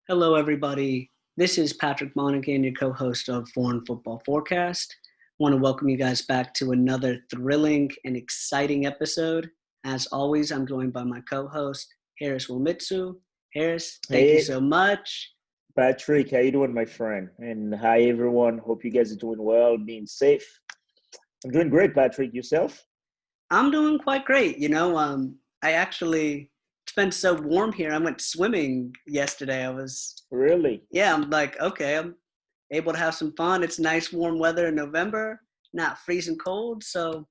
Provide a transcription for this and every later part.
Hello, everybody. This is Patrick Monaghan, your co-host of Foreign Football Forecast. I want to welcome you guys back to another thrilling and exciting episode. As always, I'm joined by my co-host, Harris Wilmitsu. Harris, thank you Hey, so much. Patrick, how you doing, my friend? And hi, everyone. Hope you guys are doing well, being safe. I'm doing great, Patrick. Yourself? I'm doing quite great. It's been so warm here. I went swimming yesterday. Really? I'm like, okay, I'm able to have some fun. It's nice warm weather in November, not freezing cold. So,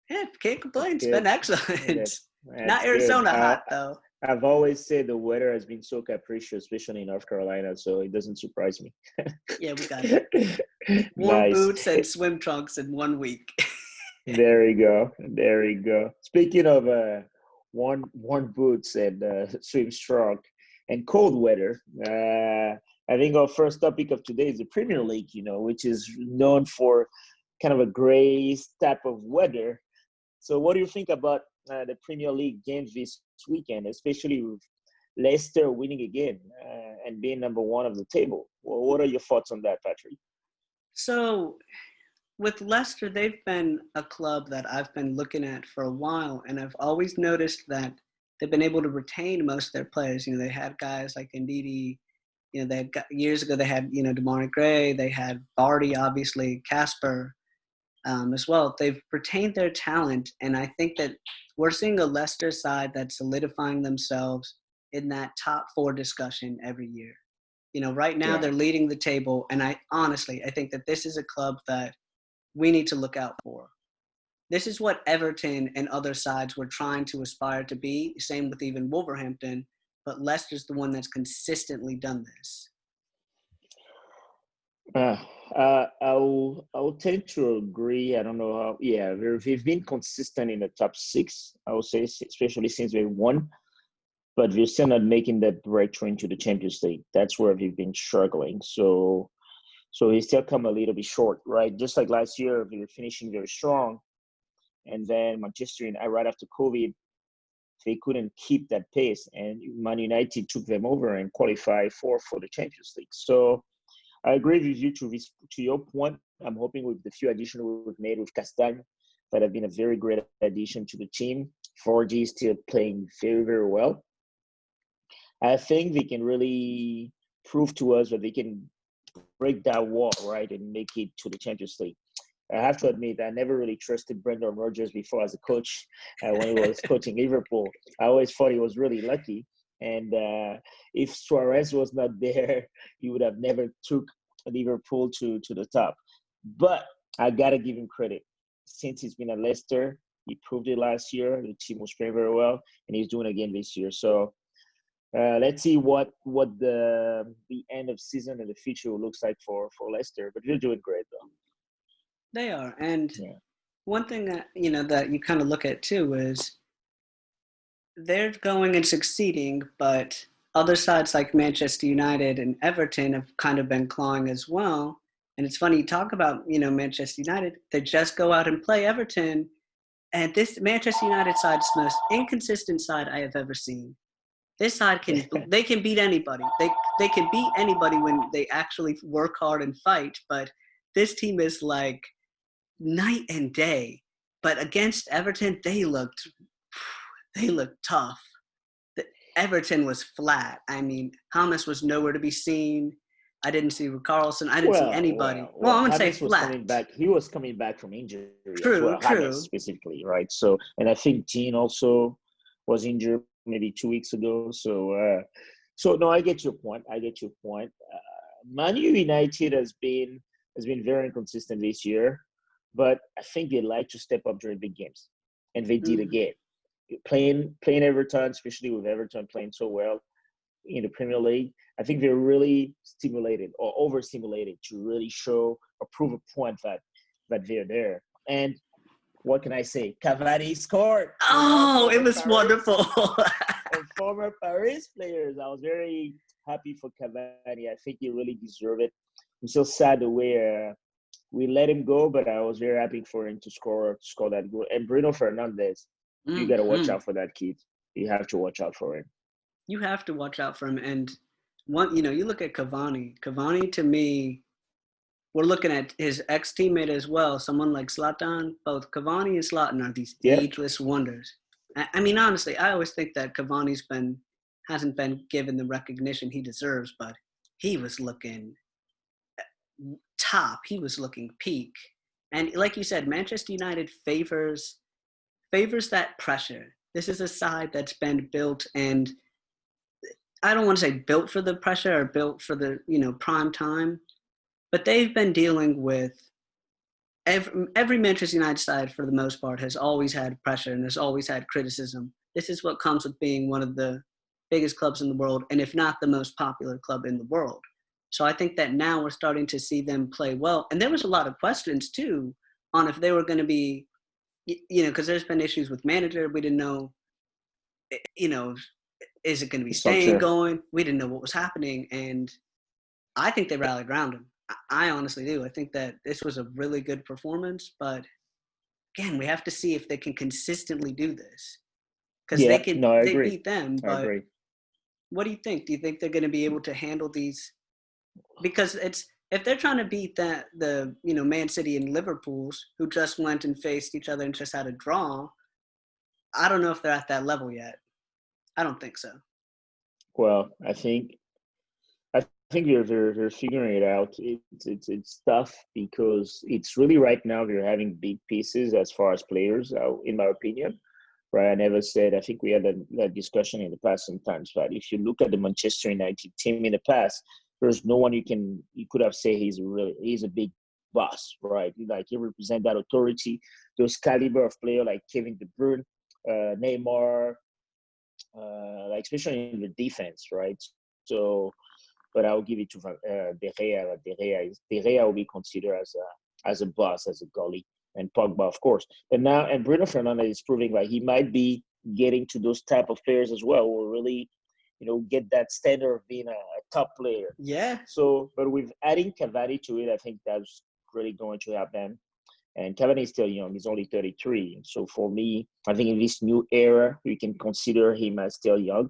yeah, can't complain. That's It's been good. excellent. That's Not that's good. Arizona hot, though. I've always said the weather has been so capricious, especially in North Carolina, so it doesn't surprise me. Yeah, we got warm Nice. boots and swim trunks in 1 week. There you go. There you go. Speaking of warm boots and swim stroke and cold weather, I think our first topic of today is the Premier League, which is known for kind of a gray type of weather. So, what do you think about the Premier League games this weekend, especially with Leicester winning again and being number one of the table? Well, what are your thoughts on that, Patrick? So, with Leicester, they've been a club that I've been looking at for a while, and I've always noticed that they've been able to retain most of their players. They had guys like Ndidi. Years ago they had Damari Gray. They had Barty, obviously Casper as well. They've retained their talent, and I think that we're seeing a Leicester side that's solidifying themselves in that top four discussion every year. Right now Yeah. they're leading the table, and I think that this is a club that we need to look out for. This is what Everton and other sides were trying to aspire to be, same with even Wolverhampton, but Leicester's the one that's consistently done this. Uh, I'll tend to agree. I don't know how. Yeah, they've been consistent in the top six. I would say, especially since they won, but they're still not making that breakthrough into the Champions League. That's where they've been struggling. So they still come a little bit short, right? Just like last year, they were finishing very strong, and then Manchester United, right after COVID, they couldn't keep that pace, and Man United took them over and qualified for the Champions League. So I agree with you to your point. I'm hoping with the few additions we've made with Castagne, that have been a very great addition to the team. 4G is still playing very, very well. I think they can really prove to us that they can break that wall, right, and make it to the Champions League. I have to admit, I never really trusted Brendan Rodgers before as a coach when he was coaching Liverpool. I always thought he was really lucky. And if Suarez was not there, he would have never took Liverpool to the top. But I got to give him credit. Since he's been at Leicester, he proved it last year. The team was playing very well, and he's doing it again this year. So let's see what the end of season and the future looks like for Leicester. But they're doing great, though. They are. And Yeah. one thing that you kind of look at too is they're going and succeeding, but other sides like Manchester United and Everton have kind of been clawing as well. And it's funny, you talk about, Manchester United, they just go out and play Everton. And this Manchester United side is the most inconsistent side I have ever seen. This side they can beat anybody. They can beat anybody when they actually work hard and fight. But this team is like night and day. But against Everton, they looked tough. Everton was flat. I mean, Hamas was nowhere to be seen. I didn't see Carlson. I didn't see anybody. Well, I'm gonna say James was flat. coming back. He was coming back from injury as True, well. James true. specifically, right? So, and I think Jean also was injured maybe 2 weeks ago. So no, I get your point. I get your point. Man United has been very inconsistent this year, but I think they like to step up during big games, and they did Mm-hmm. again. Playing Everton, especially with Everton playing so well in the Premier League, I think they're really stimulated or overstimulated to really show or prove a point that they're there. And what can I say? Cavani scored. Oh, it Former was Paris, wonderful. former Paris players. I was very happy for Cavani. I think he really deserved it. I'm so sad the way we let him go, but I was very happy for him to score that goal. And Bruno Fernandes, you got to watch Mm-hmm. out for that kid. You have to watch out for him. You have to watch out for him. And you look at Cavani. Cavani, to me, we're looking at his ex-teammate as well, someone like Zlatan. Both Cavani and Zlatan are these Yeah, ageless wonders. I mean, honestly, I always think that Cavani's hasn't been given the recognition he deserves, but he was looking top. He was looking peak. And like you said, Manchester United favors that pressure. This is a side that's been built, and I don't want to say built for the pressure or built for the prime time, but they've been dealing with every Manchester United side for the most part has always had pressure and has always had criticism. This is what comes with being one of the biggest clubs in the world, and if not the most popular club in the world. So I think that now we're starting to see them play well. And there was a lot of questions too on if they were going to be, because there's been issues with manager. We didn't know, you know, is it going to be staying Solskjaer. going? We didn't know what was happening, and I think they rallied around him. I honestly do. I think that this was a really good performance, but again, we have to see if they can consistently do this because Yeah, no, I they agree. beat them. I But agree. what do you think? Do you think they're going to be able to handle these? Because it's if they're trying to beat the Man City and Liverpool's who just went and faced each other and just had a draw, I don't know if they're at that level yet. I don't think so. Well, I think they're figuring it out. It's tough because it's really right now they're having big pieces as far as players, in my opinion. Right, I never said. I think we had that discussion in the past sometimes. But if you look at the Manchester United team in the past, there's no one you could have said he's a big boss, right? Like he represents that authority, those caliber of player like Kevin De Bruyne, Neymar, like especially in the defense, right? So but I'll give it to De Gea. De Gea will be considered as a boss, as a goalie, and Pogba, of course. And Bruno Fernandes is proving like he might be getting to those type of players as well, who really, get that standard of being a top player. Yeah. So, but with adding Cavani to it, I think that's really going to help them. And Cavani is still young; he's only 33. So for me, I think in this new era, we can consider him as still young.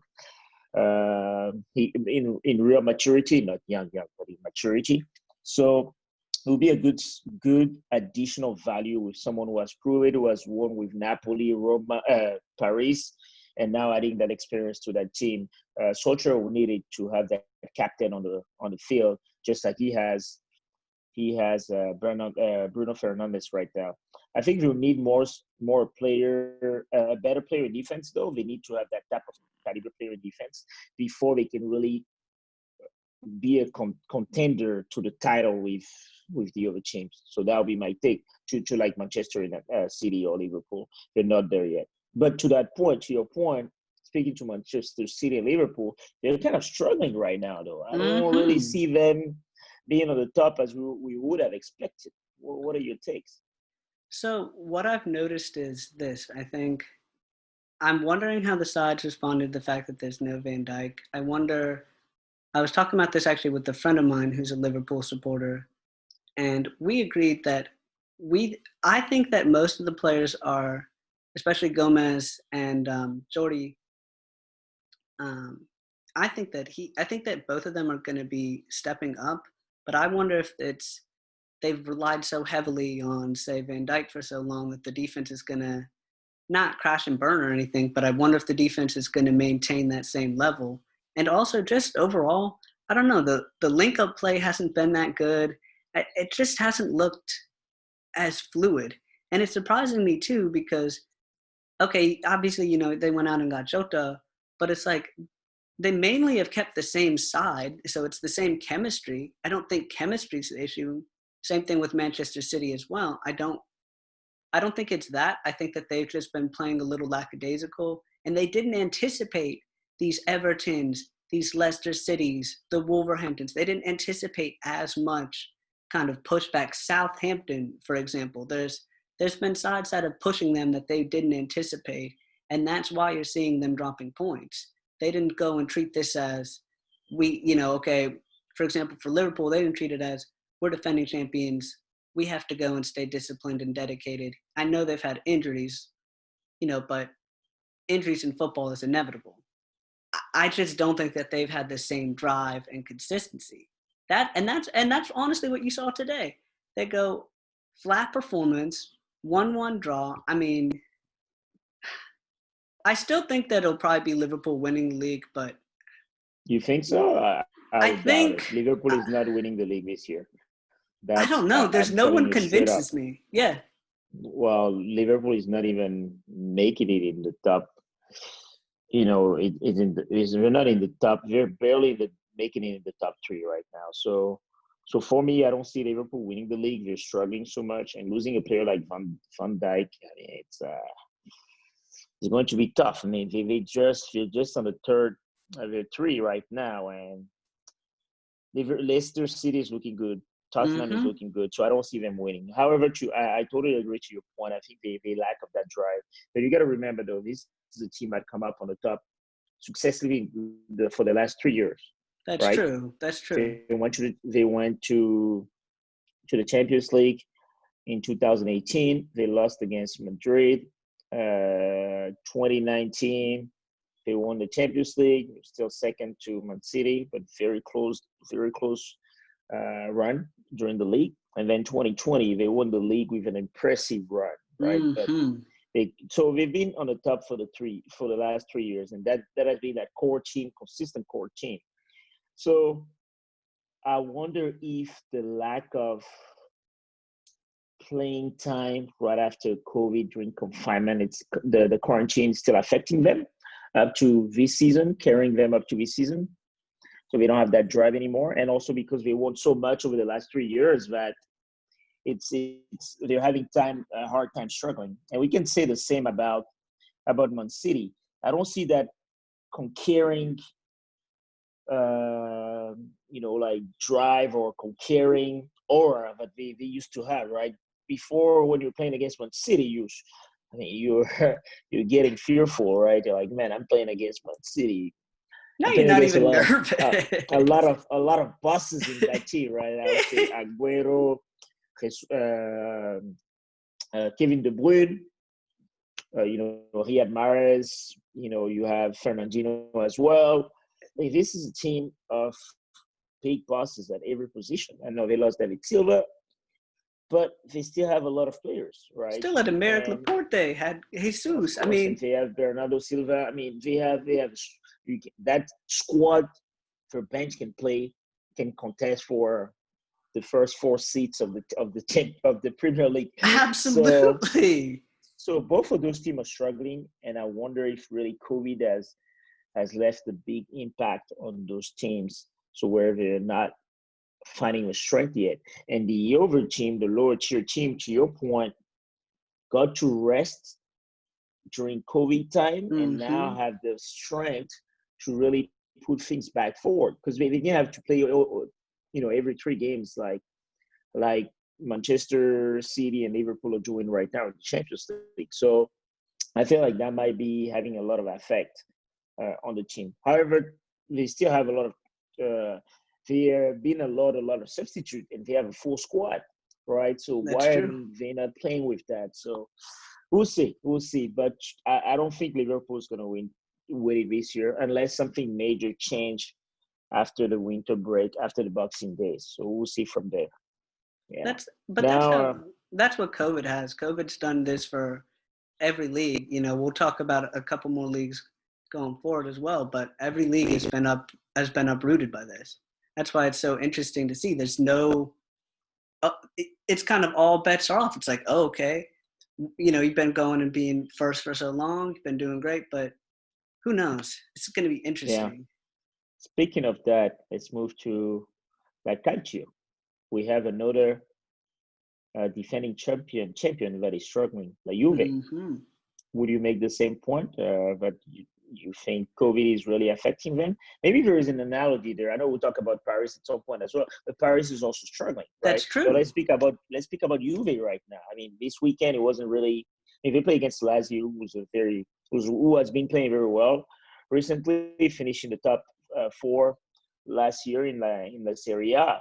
He in real maturity, not young, but in maturity. So it will be a good additional value with someone who has proven, who has won with Napoli, Roma, Paris, and now adding that experience to that team. Solskjaer will need it to have that captain on the field, just like Bruno Fernandes right now. I think they'll need more player, a better player in defense. Though they need to have that type of caliber player in defense before they can really be a contender to the title with the other teams. So that would be my take to like Manchester City or Liverpool. They're not there yet. But to your point, speaking to Manchester City and Liverpool, they're kind of struggling right now, though. I don't really Mm-hmm. see them being on the top as we would have expected. What are your takes? So what I've noticed is this. I think I'm wondering how the sides responded to the fact that there's no Van Dijk. I was talking about this actually with a friend of mine who's a Liverpool supporter, and we agreed that I think that most of the players are, especially Gomez and Jordi. Um, I think that both of them are going to be stepping up, but I wonder if they've relied so heavily on, say, Van Dijk for so long that the defense is going to not crash and burn or anything, but I wonder if the defense is going to maintain that same level. And also, just overall, I don't know, the link up play hasn't been that good. It just hasn't looked as fluid. And it's surprising me too because, okay, obviously, they went out and got Jota, but it's like they mainly have kept the same side, so it's the same chemistry. I don't think chemistry is the issue. Same thing with Manchester City as well. I don't think it's that. I think that they've just been playing a little lackadaisical, and they didn't anticipate these Evertons, these Leicester Cities, the Wolverhamptons. They didn't anticipate as much kind of pushback. Southampton, for example, there's been sides that are pushing them that they didn't anticipate, and that's why you're seeing them dropping points. They didn't go and treat this as okay. For example, for Liverpool, they didn't treat it as we're defending champions, we have to go and stay disciplined and dedicated. I know they've had injuries, but injuries in football is inevitable. I just don't think that they've had the same drive and consistency. That's honestly what you saw today. They go flat performance, 1-1 draw. I mean, I still think that it'll probably be Liverpool winning the league, but You think so? I I would doubt it. think Liverpool is not winning the league this year. I That's don't know. There's I'm no telling one you straight up. convinces me. Yeah, Well, Liverpool is not even making it in the top. We're not in the top. We're barely making it in the top three right now. So for me, I don't see Liverpool winning the league. They're struggling so much, and losing a player like Van Dijk, I mean, it's going to be tough. I mean, they're just on the third, they're three right now, and Leicester City is looking good. Tottenham is mm-hmm. looking good, so I don't see them winning. However, I totally agree to your point. I think they lack of that drive. But you got to remember, though, this is a team that come up on the top successfully for the last 3 years, That's right? true. That's true. They went to the Champions League in 2018. They lost against Madrid. 2019, they won the Champions League. Still second to Man City, but very close run during the league. And then 2020, they won the league with an impressive run, right? But Mm-hmm. they've been on the top for the last 3 years, and that has been that core team, consistent core team. So I wonder if the lack of playing time right after COVID during confinement, it's the quarantine still affecting them up to this season, carrying them up to this season. So they don't have that drive anymore, and also because they won so much over the last 3 years that it's they're having a hard time struggling. And we can say the same about Man City. I don't see that conquering, like drive or conquering aura that they used to have, right? Before, when you're playing against Man City, you're you're getting fearful, right? You're like, man, I'm playing against Man City. No, I'm you're playing not against even nervous. a lot of bosses in that team, right? I would say Aguero, Kevin De Bruyne, Riyad Mahrez. You have Fernandinho as well. Like, this is a team of big bosses at every position. I know they lost David Silva, but they still have a lot of players, right? Still had Americ And Laporte, had of Jesus. I course, and mean, they have Bernardo Silva. I mean, they have that squad for bench can contest for the first four seats of the Premier League. So absolutely. so both of those teams are struggling, and I wonder if really COVID has left a big impact on those teams. So where they're not finding a strength yet, and the over team, the lower tier team, to your point, got to rest during COVID time, and now Mm-hmm. have the strength to really put things back forward, because they didn't have to play, every 3 games like Manchester City and Liverpool are doing right now in the Champions League. So I feel like that might be having a lot of effect on the team. However, they still have a lot of there have been a lot of substitute, and they have a full squad, right? So That's why are true. they not playing with that? So we'll see. But I don't think Liverpool is going to win it this year unless something major change after the winter break, after the Boxing Days. So we'll see from there. Yeah. That's Now, how that's what COVID has. COVID's done this for every league. We'll talk about a couple more leagues going forward as well, but every league has been uprooted by this. That's why it's so interesting to see. There's no it's kind of all bets are off. It's like, oh, okay, you've been going and being first for so long, you've been doing great, but who knows? It's going to be yeah. interesting. Speaking of that, let's move to La Calcio. We have another defending champion that is struggling, La Juve. Mm-hmm. Would you make the same point that you think COVID is really affecting them? Maybe there is an analogy there. I know we'll talk about Paris at some point as well, but Paris is also struggling, right? That's So true. let's speak about Juve right now. I mean, this weekend it wasn't really. If they play against Lazio, who has been playing very well recently, finishing the top four last year in the Serie A,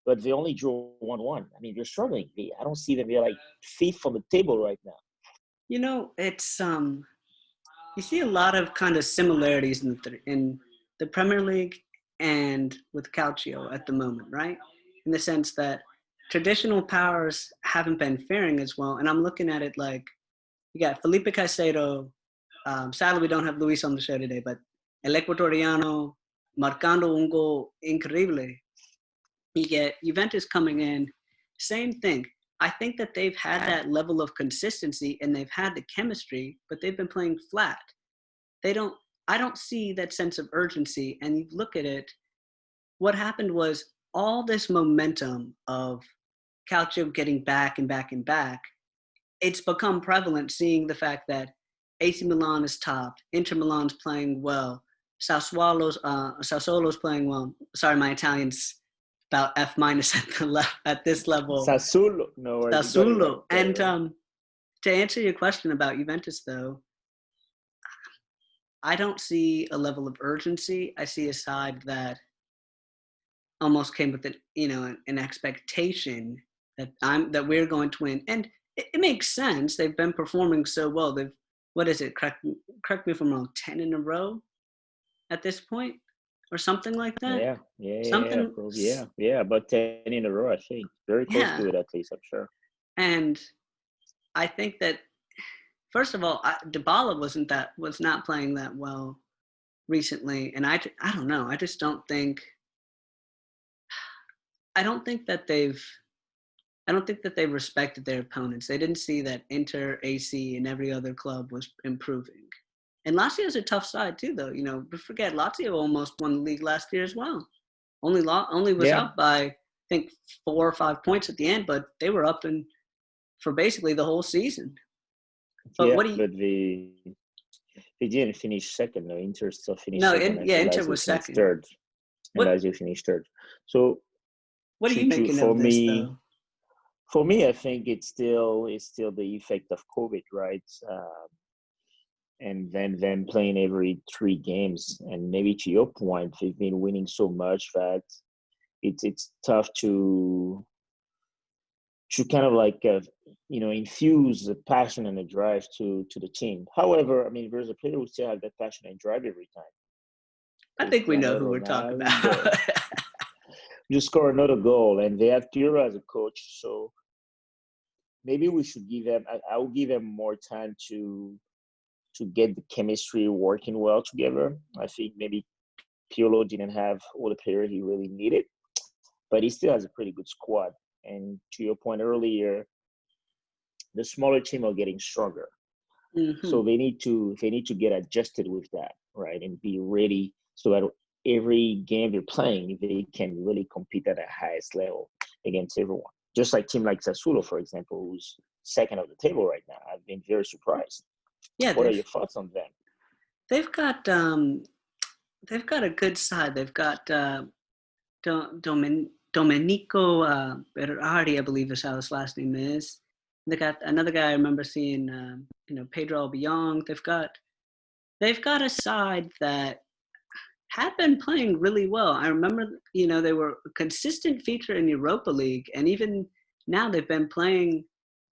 but they only drew 1-1. I mean, they're struggling. I don't see them. They're like fifth on the table right now. It's you see a lot of kind of similarities in the Premier League and with Calcio at the moment, right? In the sense that traditional powers haven't been faring as well. And I'm looking at it like you got Felipe Caicedo. Sadly, we don't have Luis on the show today, but El Ecuatoriano marcando un gol increíble. You get Juventus coming in, same thing. I think that they've had that level of consistency and they've had the chemistry, but they've been playing flat. They don't. I don't see that sense of urgency. And you look at it. What happened was all this momentum of Calcio getting back and back and back. It's become prevalent, seeing the fact that AC Milan is topped, Inter Milan's playing well, Sassuolo's playing well. Sorry, my Italian's about F minus at the at this level. Sassuolo, no worries. Sassuolo. And to answer your question about Juventus, though, I don't see a level of urgency. I see a side that almost came with an expectation that we're going to win, and it makes sense. They've been performing so well. They've what is it? Correct me if I'm wrong. 10 in a row at this point, or something like that. Yeah. About 10 in a row, I think. Very close to it, at least, I'm sure. And I think that first of all, Dybala was not playing that well recently, and I don't know. I just don't think. I don't think that they've respected their opponents. They didn't see that Inter, AC, and every other club was improving. And Lazio's a tough side too, though. Don't forget, Lazio almost won the league last year as well. Only was out by, I think, 4 or 5 points at the end, but they were up for basically the whole season. But they didn't finish second. No, Inter still finished second. Inter was second. Third. And Lazio finished third. So what are you making of this, though? For me, I think it's still the effect of COVID, right? And then them playing every 3 games, and maybe to your point, they've been winning so much that it's tough to kind of like infuse the passion and the drive to the team. However, I mean, there's a player who still has that passion and drive every time. I think we know who we're talking about. You score another goal, and they have Pirlo as a coach, so maybe we should give them. I will give them more time to get the chemistry working well together. I think maybe Pirlo didn't have all the players he really needed, but he still has a pretty good squad. And to your point earlier, the smaller team are getting stronger, so they need to get adjusted with that, right, and be ready so that every game they're playing, they can really compete at the highest level against everyone. Just like team like Sassuolo, for example, who's second on the table right now. I've been very surprised. Yeah. What are your thoughts on them? They've got a good side. They've got Domenico Berardi, I believe is how his last name is. They got another guy I remember seeing, Pedro Albion. They've got a side that had been playing really well. I remember, they were a consistent feature in Europa League, and even now they've been playing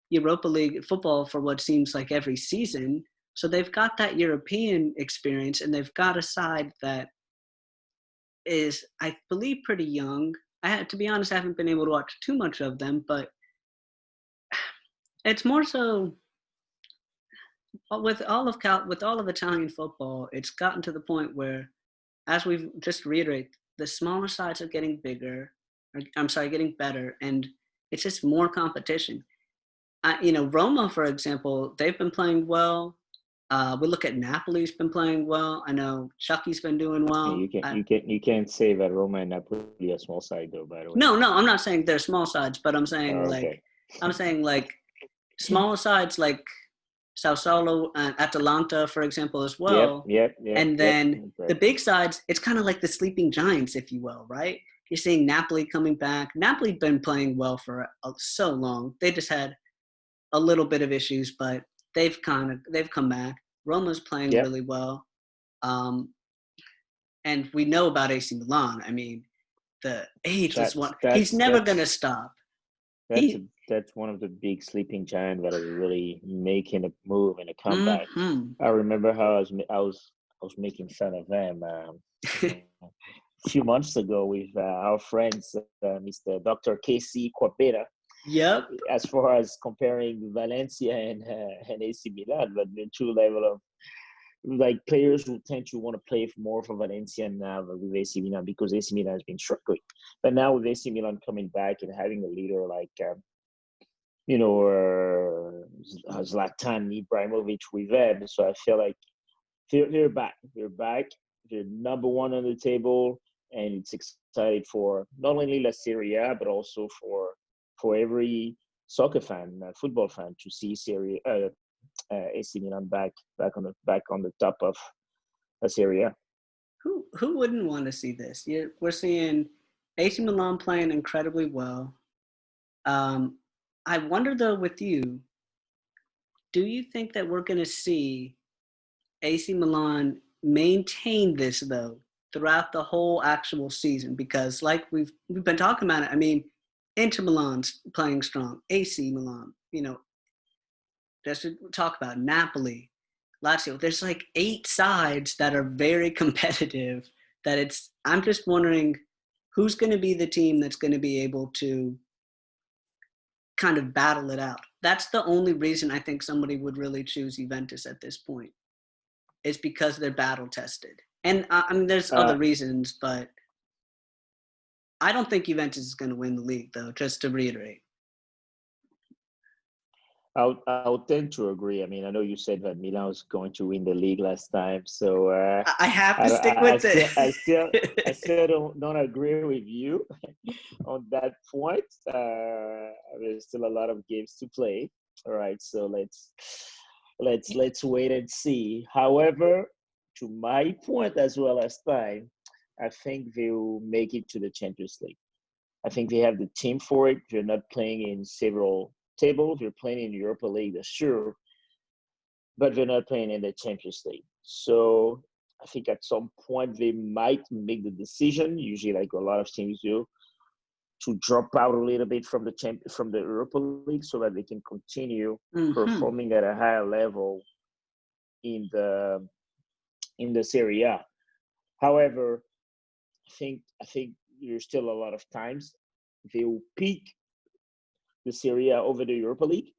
Europa League football for what seems like every season. So they've got that European experience, and they've got a side that is, I believe, pretty young. To be honest, I haven't been able to watch too much of them, but it's more so with all of Italian football, it's gotten to the point where, as we've just reiterated, the smaller sides are getting getting better, and it's just more competition. Roma, for example, they've been playing well. We look at Napoli's been playing well. I know Chucky's been doing well. You can't say that Roma and Napoli are small side, though. By the way. No, I'm not saying they're small sides, but I'm saying smaller sides like Sassuolo and Atalanta, for example, as well. Yep. And then the big sides, it's kind of like the sleeping giants, if you will, right? You're seeing Napoli coming back. Napoli's been playing well for so long. They just had a little bit of issues, but they've come back. Roma's playing really well. And we know about AC Milan. I mean, the age is one. He's never going to stop. That's one of the big sleeping giants that are really making a move and a comeback. Hmm. I remember how I was making fun of them a few months ago with our friends, Mr. Dr. KC Corbera, Yep. as far as comparing Valencia and AC Milan, but the two level of like players who tend to want to play more for Valencia now with AC Milan because AC Milan has been struggling. But now with AC Milan coming back and having a leader like Zlatan Ibrahimovic with them, so I feel like they're back. They're back. They're number one on the table, and it's excited for not only La Serie A but also for every soccer fan, football fan, to see AC Milan back on the top of La Serie A. Who wouldn't want to see this? We're seeing AC Milan playing incredibly well. Um, I wonder though, with you, do you think that we're going to see AC Milan maintain this though throughout the whole actual season? Because like we've been talking about it. I mean, Inter Milan's playing strong. AC Milan, just to talk about Napoli, Lazio. There's like 8 sides that are very competitive. I'm just wondering who's going to be the team that's going to be able to kind of battle it out. That's the only reason I think somebody would really choose Juventus at this point. Is because they're battle tested. And I mean, there's other Uh, reasons, but I don't think Juventus is going to win the league, though. Just to reiterate, I'll tend to agree. I mean, I know you said that Milan was going to win the league last time, so I have I, to stick I, I with still, I still, I it. still don't agree with you on that point. There's still a lot of games to play. All right, so let's wait and see. However, to my point as well as time, I think they will make it to the Champions League. I think they have the team for it. They're not playing in several tables. They're playing in Europa League, that's sure, but they're not playing in the Champions League. So I think at some point they might make the decision, usually like a lot of teams do, to drop out a little bit from the Europa League so that they can continue Hmm. performing at a higher level in the Serie A. However, I think there's still a lot of times they will peak the Serie A over the Europa League.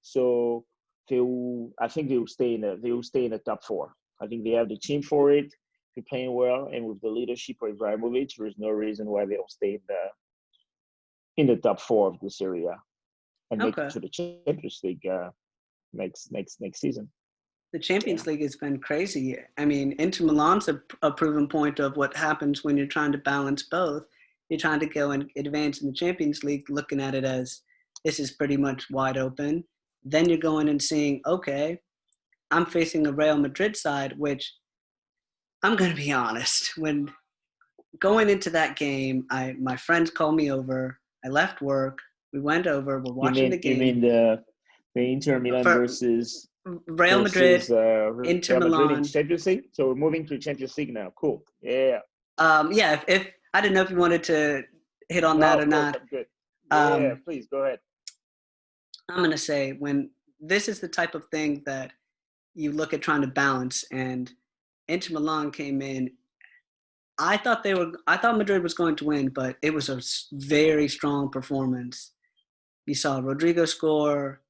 So I think they will stay in the top four. I think they have the team for it. They're playing well, and with the leadership of Ibrahimovic, there's no reason why they don't stay in the top four of the Serie A and make it Okay. to the Champions League next season. The Yeah. Champions League has been crazy. I mean, Inter Milan's a proven point of what happens when you're trying to balance both. You're trying to go and advance in the Champions League, looking at it as this is pretty much wide open. Then you're going and seeing, okay, I'm facing a Real Madrid side, which I'm going to be honest. When going into that game, my friends called me over. I left work. We went over. We're You watching the mean you game mean the Inter Milan for versus Real Madrid, versus Inter Real Madrid in Milan. Champions League? So we're moving to Champions League now. Cool. Yeah. Yeah, if I didn't know if you wanted to hit on No, that or of course not. I'm good. Yeah, Um, please go ahead. I'm going to say when this is the type of thing that you look at trying to balance, and Inter Milan came in. I thought Madrid was going to win, but it was a very strong performance. You saw Rodrigo score.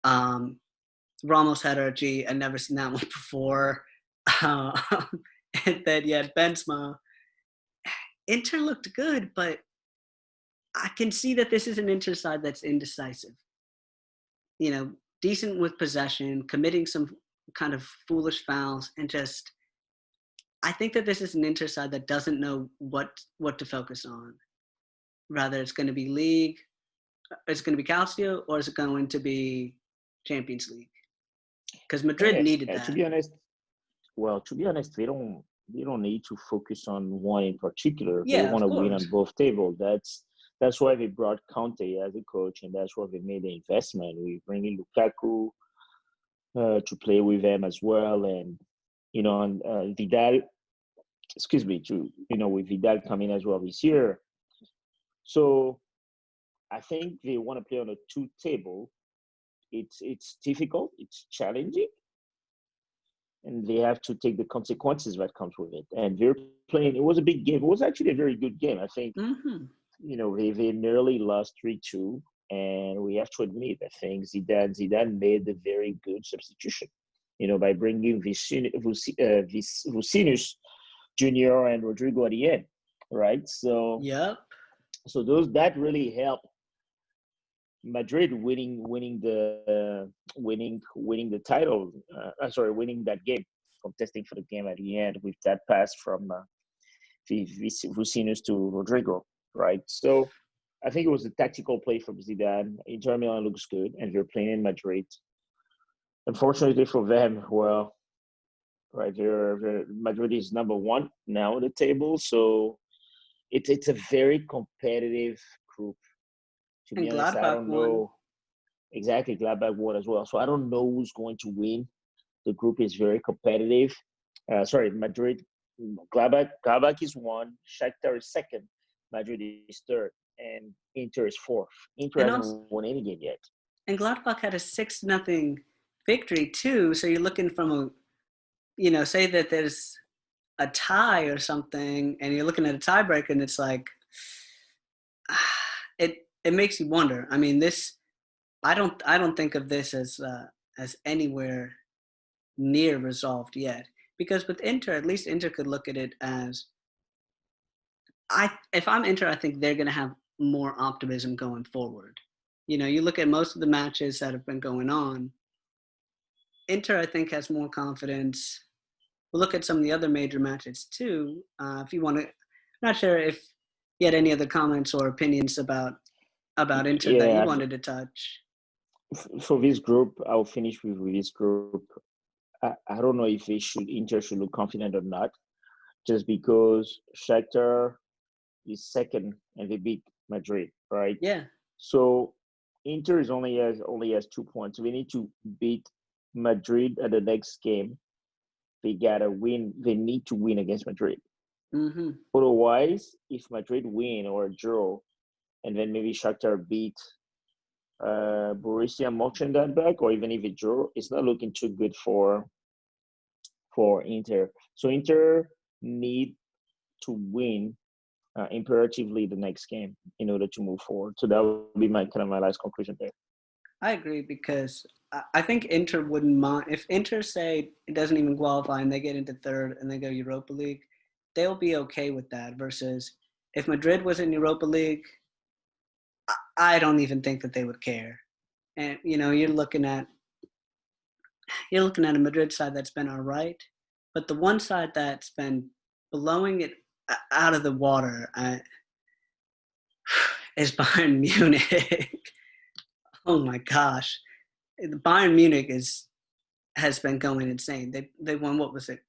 Um, Ramos had a G. I'd never seen that one before. Uh, and then you had Benzema. Inter looked good, but I can see that this is an Inter side that's indecisive. Decent with possession, committing some kind of foolish fouls, and just I think that this is an Inter side that doesn't know what to focus on. Rather, it's going to be league, it's going to be Calcio, or is it going to be Champions League? Because Madrid Yeah, needed to that. be honest, well, to be honest, they don't need to focus on one in particular. They Yeah, want of to win on course. both tables. That's why they brought Conte as a coach, and that's why they made the investment. We bring in Lukaku to play with them as well, and and Vidal. Excuse me, with Vidal coming as well this year. So I think they want to play on a two table. It's difficult, it's challenging, and they have to take the consequences that comes with it. And they're playing. It was a big game. It was actually a very good game. I think Mm-hmm. they nearly lost 3-2, and we have to admit, I think Zidane made a very good substitution. By bringing Vicinus Junior and Rodrigo at the end, right? So Yep. those that really helped Madrid winning the title. Sorry, winning that game, contesting for the game at the end with that pass from Vicinus to Rodrigo, right? So I think it was a tactical play from Zidane. Inter Milan looks good, and they're playing in Madrid. Unfortunately for them, well, right, Madrid is number one now on the table, so it's a very competitive group. To And be honest, I Gladbach don't won. know exactly. Gladbach won as well, so I don't know who's going to win. The group is very competitive. Sorry, Madrid, Gladbach is one, Shakhtar is second, Madrid is third, and Inter is fourth. Inter And hasn't also, won any game yet. and Gladbach had a 6-0 victory too. So you're looking from say that there's a tie or something, and you're looking at a tiebreaker, and it's like, it makes you wonder. I mean, this I don't think of this as anywhere near resolved yet, because with Inter, at least Inter could look at it as, if I'm Inter, I think they're going to have more optimism going forward. You look at most of the matches that have been going on. Inter, I think, has more confidence. We'll look at some of the other major matches too. If you want to, not sure if you had any other comments or opinions about Inter that you Yeah, wanted to touch. for this group, I'll finish with this group. I don't know if Inter should look confident or not, just because Shakhtar is second and they beat Madrid, right? Yeah. So Inter is only has 2 points. So we need to beat Madrid at the next game. They gotta win. They need to win against Madrid. Mm-hmm. Otherwise, if Madrid win or draw, and then maybe Shakhtar beat Borussia Mönchengladbach, or even if it draw, it's not looking too good for Inter. So Inter need to win imperatively the next game in order to move forward. So that would be my last conclusion there. I agree, because I think Inter wouldn't mind if Inter say it doesn't even qualify and they get into third and they go Europa League, they'll be okay with that. Versus if Madrid was in Europa League, I don't even think that they would care. And you're looking at a Madrid side that's been all right, but the one side that's been blowing it out of the water is Bayern Munich. Oh my gosh, the Bayern Munich has been going insane. They won, what was it?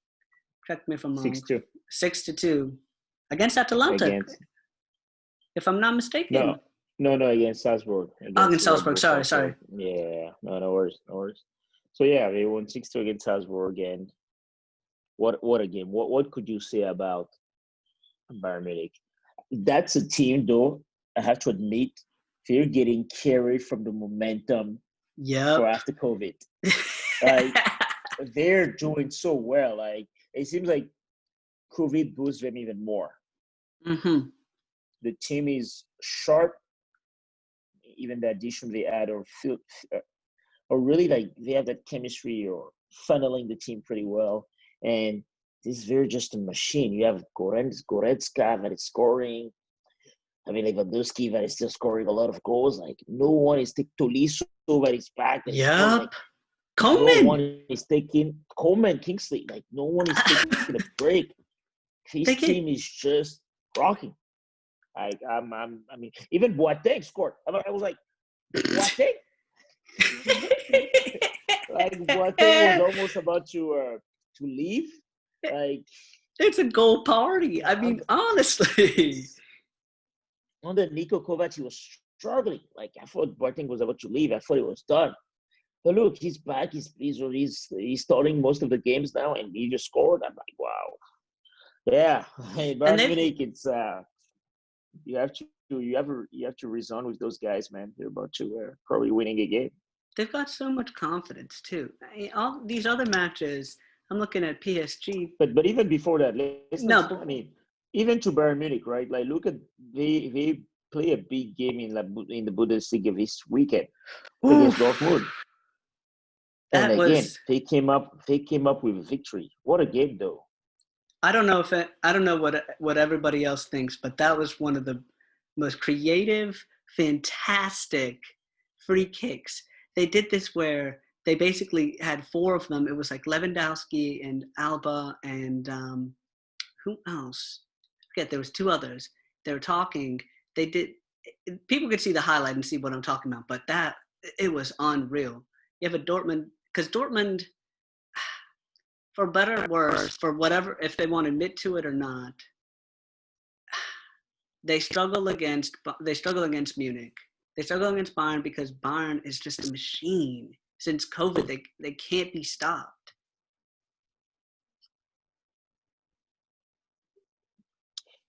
Correct me if I'm wrong. 6-2 6-2 against Atalanta, against if I'm not no mistaken. no against Salzburg, Oh, against against Red Salzburg. Bull Sorry, Salzburg. sorry. Yeah, no worries, no worries. So yeah, they won 6-2 against Salzburg, and what a game. What could you say about Bayern Munich? That's a team, though, I have to admit, they're getting carried from the momentum for Yep. after COVID. Like, they're doing so well. Like, it seems like COVID boosts them even more. Mm-hmm. The team is sharp, even the addition they add, or really, like, they have that chemistry or funneling the team pretty well. And this is very just a machine. You have Goretzka that is scoring. I mean, Lewandowski that is still scoring a lot of goals. Like, no one is taking Tolisso that is back that is scoring. Yep. Like, no Coleman. one is taking Coleman, Kingsley. Like, no one is taking a break. They His get team is just rocking. Like, I mean, even Boateng scored. I was like, Boateng? Like, Boateng was almost about to leave. Like, It's a goal party. I mean, honestly. under Nico Kovac, he was struggling. Like, I thought Boateng was about to leave. I thought it was done. But look, he's back. He's starting most of the games now, and he just scored. I'm like, wow. Yeah. Hey, And Bayern they've Munich, it's you have to you have to reason with those guys, man. They're about to probably winning a game. They've got so much confidence too. All these other matches, I'm looking at PSG. But even before that, let's not. No, I but mean, even to Bayern Munich, right? Like, look at they play a big game in the Bundesliga this weekend against oof, Dortmund, and that again was. they came up with a victory. What a game, though. I don't know if I don't know what everybody else thinks, but that was one of the most creative, fantastic free kicks. They did this where they basically had four of them. It was like Lewandowski and Alba and who else? I forget. There was two others. They were talking. They did. People could see the highlight and see what I'm talking about, but that it was unreal. You have a Dortmund because Dortmund, for better or worse, for whatever, if they want to admit to it or not, they struggle against Munich. They struggle against Bayern because Bayern is just a machine. Since COVID, they can't be stopped.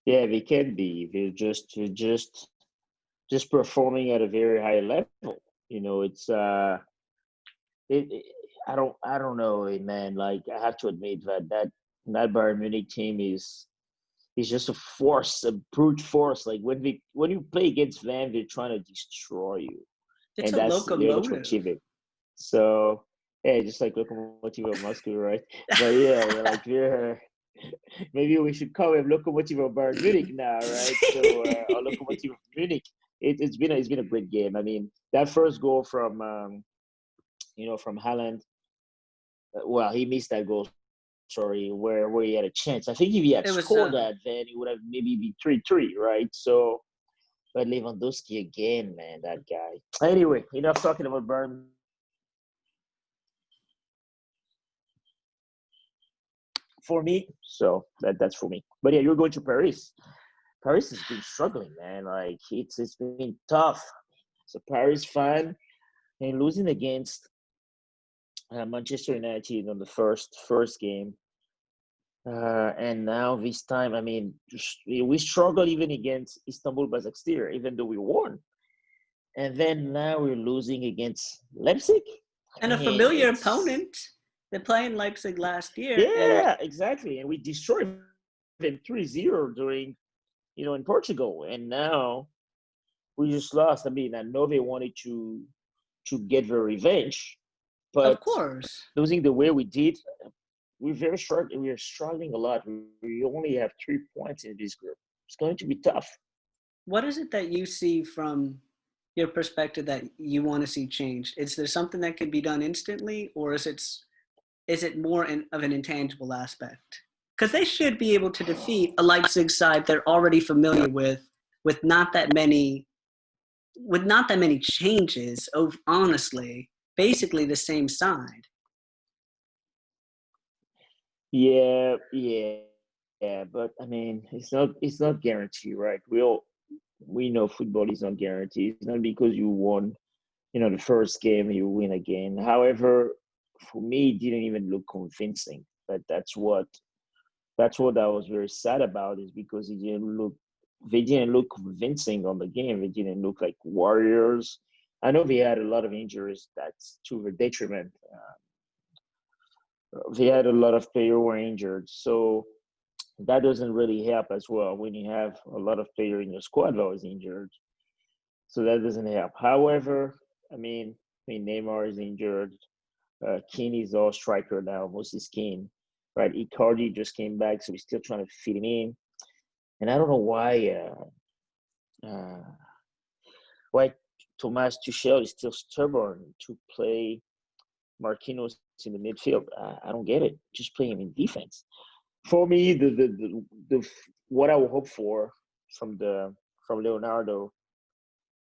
Yeah, they can be. They're just performing at a very high level. It's it I don't know, man. Like, I have to admit that Bayern Munich team is just a force, a brute force. Like, when you play against them, they're trying to destroy you, It's and a they're able to locomotive. achieve it. So yeah, just like Lokomotiv of Moscow, right? But yeah, like we're maybe we should call him Lokomotiv of Bayern Munich now, right? So or Lokomotiv of Munich. It's been a great game. I mean, that first goal from from Haaland. Well, he missed that goal. Sorry, where he had a chance. I think if he had It was scored that, then it would have maybe been 3-3, right? So, but Lewandowski again, man, that guy. Anyway, enough talking about Bayern for me. So that's for me. But yeah, you're going to Paris. Paris has been struggling, man. Like, it's been tough. So Paris fan and losing against Manchester United on the first game. And now this time, I mean, we struggled even against Istanbul Basaksehir, even though we won. And then now we're losing against Leipzig. I and a mean, familiar it's opponent. They played in Leipzig last year, and yeah, exactly. And we destroyed them 3-0 during, in Portugal. And now we just lost. I mean, I know they wanted to get their revenge, of but course, losing the way we did, we're very struggling. We are struggling a lot. We only have 3 points in this group. It's going to be tough. what is it that you see from your perspective that you want to see changed? Is there something that can be done instantly, or is it more of an intangible aspect? Because they should be able to defeat a Leipzig side they're already familiar with not that many with not that many changes. Of honestly, basically the same side. Yeah, yeah, yeah. But I mean, it's not guaranteed, right? We know football is not guaranteed. It's not because you won, the first game you win again. However, for me, it didn't even look convincing. But that's what I was very sad about, is because they didn't look convincing on the game. They didn't look like warriors. I know they had a lot of injuries. That's to their detriment. They had a lot of players who were injured, so that doesn't really help as well when you have a lot of players in your squad that was injured. So that doesn't help. However, I mean Neymar is injured. Keane is our striker now. Moses Keane, right? Icardi just came back, so we're still trying to fit him in. And I don't know uh, why Thomas Tuchel is still stubborn to play Marquinhos in the midfield. I don't get it. Just play him in defense. For me, the what I would hope for from Leonardo,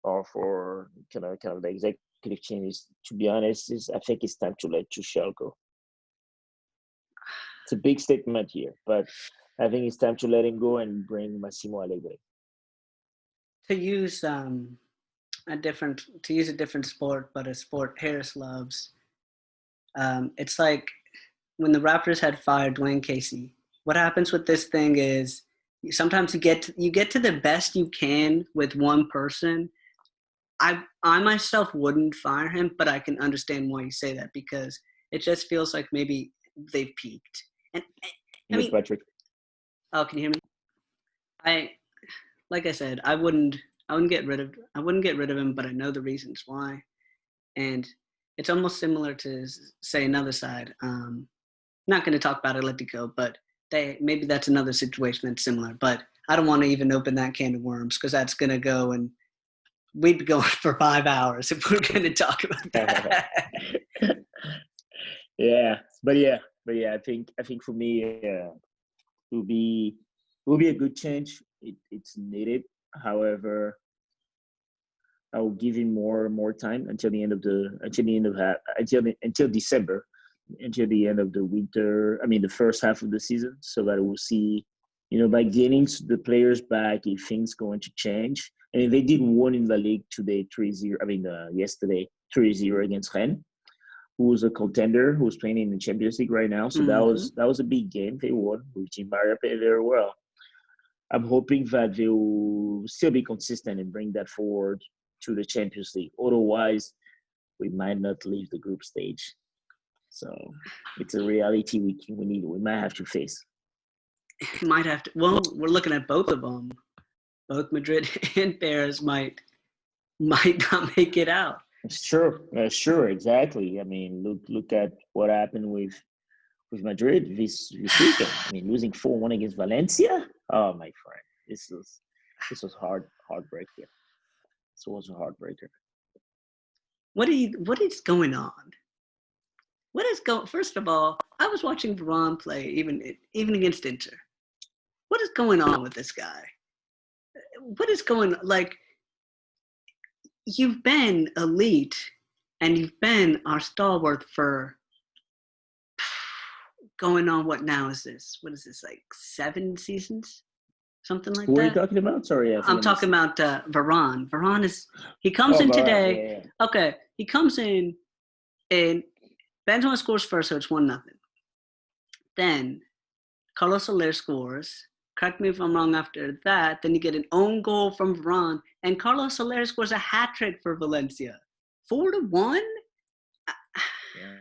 or for kind of the executive team, is, to be honest, is I think it's time to let Tuchel go. It's a big statement here, but I think it's time to let him go and bring Massimo Allegri. To use to use a different sport, but a sport Harris loves. It's like when the Raptors had fired Dwayne Casey. What happens with this thing is sometimes you get to the best you can with one person. I myself wouldn't fire him, but I can understand why you say that because it just feels like maybe they've peaked. And I Yes, mean, Patrick. oh, can you hear me? I like I said, I wouldn't get rid of him, but I know the reasons why. And it's almost similar to say another side. Not going to talk about Atletico, but maybe that's another situation that's similar. But I don't want to even open that can of worms because that's going to go and we'd be going for 5 hours if we're going to talk about that. Yeah, but yeah. I think for me, it will be it will be a good change. It's needed. However, I will give him more time until the end of until December, until the end of the winter. I mean, the first half of the season, so that we'll see. By getting the players back, if things going to change. I mean, they did win in the league today, 3-0. I mean, yesterday, 3-0 against Rennes, who's a contender, who's playing in the Champions League right now. So that Mm-hmm. was a big game. They won with Team Maria played very well. I'm hoping that they will still be consistent and bring that forward to the Champions League. Otherwise, we might not leave the group stage. So it's a reality we might have to face. You might have to. Well, we're looking at both of them. Both Madrid and Paris might not make it out. Sure, exactly. I mean, look at what happened with Madrid this weekend. I mean, losing 4-1 against Valencia. Oh, my friend, this was heartbreaker. This was a heartbreaker. What is going on? What is going? First of all, I was watching Varane play even against Inter. What is going on with this guy? What is going like? You've been elite, and you've been our stalwart for going on. What now is this? What is this like 7 seasons? Something like Who are you that. talking about? Sorry, I think I'm I talking missed it. about Varane. He comes Oh, in Varane, today. yeah, Okay, he comes in and Benzema scores first, so it's 1-0. Then Carlos Soler scores. Correct me if I'm wrong after that. Then you get an own goal from Varane, and Carlos Soler scores a hat trick for Valencia. 4-1? yeah.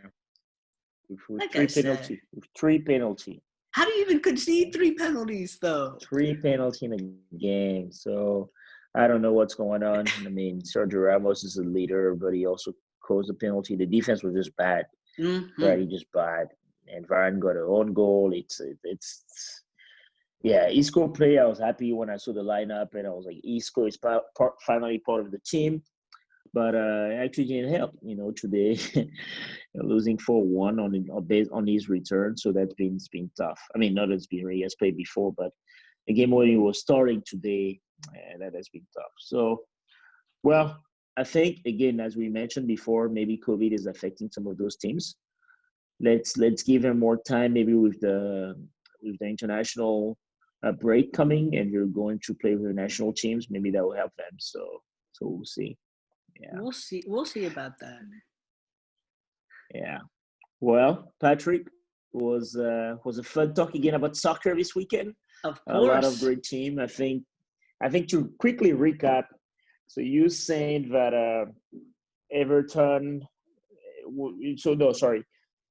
With Like three I said, penalty, with three penalty, how do you even concede 3 penalties, though? three penalty in a game. So I don't know what's going on. I mean, Sergio Ramos is a leader, but he also caused a penalty. The defense was just bad, right? Mm-hmm. He just bad, and Varane got an own goal. It's yeah. Isco play. I was happy when I saw the lineup, and I was like, Isco is finally part of the team. But actually didn't help. Today losing 4-1 on his return, so that's been tough. I mean, not as been he has played before, but the game when he was starting today, that has been tough. So, well, I think again, as we mentioned before, maybe COVID is affecting some of those teams. Let's give them more time, maybe with the international break coming, and you're going to play with the national teams. Maybe that will help them. So we'll see. Yeah. We'll see. We'll see about that. Yeah. Well, Patrick, was a fun talk again about soccer this weekend. Of A lot of course. great team. I think to quickly recap. So you saying that Everton. So no, sorry.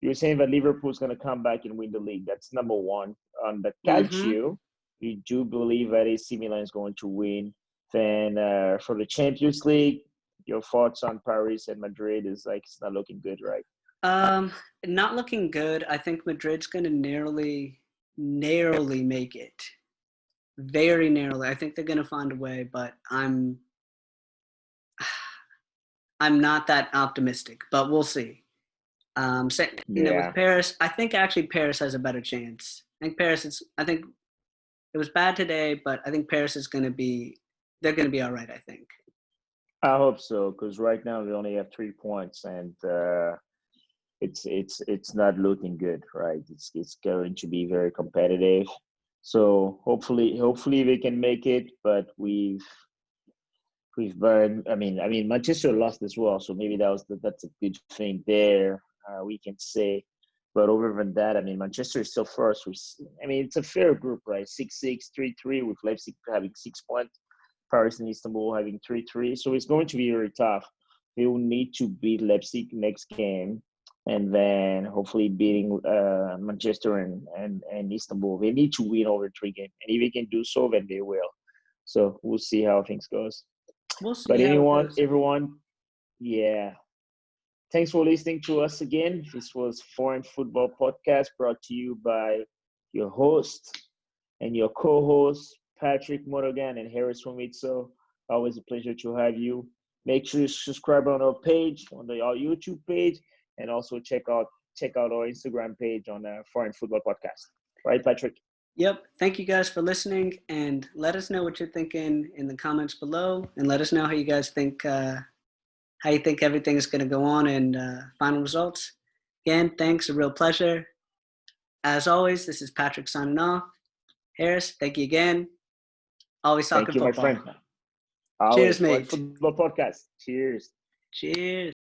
You were saying that Liverpool's going to come back and win the league. That's number one. On the Mm-hmm. calcio, you do believe that AC Milan is going to win. Then for the Champions League, your thoughts on Paris and Madrid is like it's not looking good, right? Um, Not looking good. I think Madrid's going to narrowly make it. Very narrowly. I think they're going to find a way, but I'm not that optimistic. But we'll see. With Yeah. Paris, I think actually Paris has a better chance. I think it was bad today, but I think Paris is going to be. They're going to be all right. I think. I hope so, because right now we only have 3 points, and it's not looking good, right? It's going to be very competitive. So hopefully they can make it, but we've burned. I mean Manchester lost as well, so maybe that's a good thing there. We can say. But over than that, I mean, Manchester is still first. I mean, it's a fair group, right? 6-6, 3-3, with Leipzig having 6 points, Paris and Istanbul having 3-3. So it's going to be very tough. They will need to beat Leipzig next game, and then hopefully beating Manchester and Istanbul. They need to win over 3 games, and if they can do so, then they will. So we'll see how things goes. We'll see But how it goes. everyone, yeah. Thanks for listening to us again. This was Foreign Football Podcast, brought to you by your host and your co-host, Patrick Monaghan and Harris Romitso. Always a pleasure to have you. Make sure you subscribe on our page, on our YouTube page, and also check out our Instagram page on Foreign Football Podcast. Right, Patrick? Yep. Thank you guys for listening, and let us know what you're thinking in the comments below, and let us know how you guys think how you think everything is going to go on and final results. Again, thanks. A real pleasure. As always, this is Patrick signing off. Harris, thank you again. Always talking Thank you, football. my friend. Always. Cheers, Foreign mate. Football Podcast. Cheers. Cheers.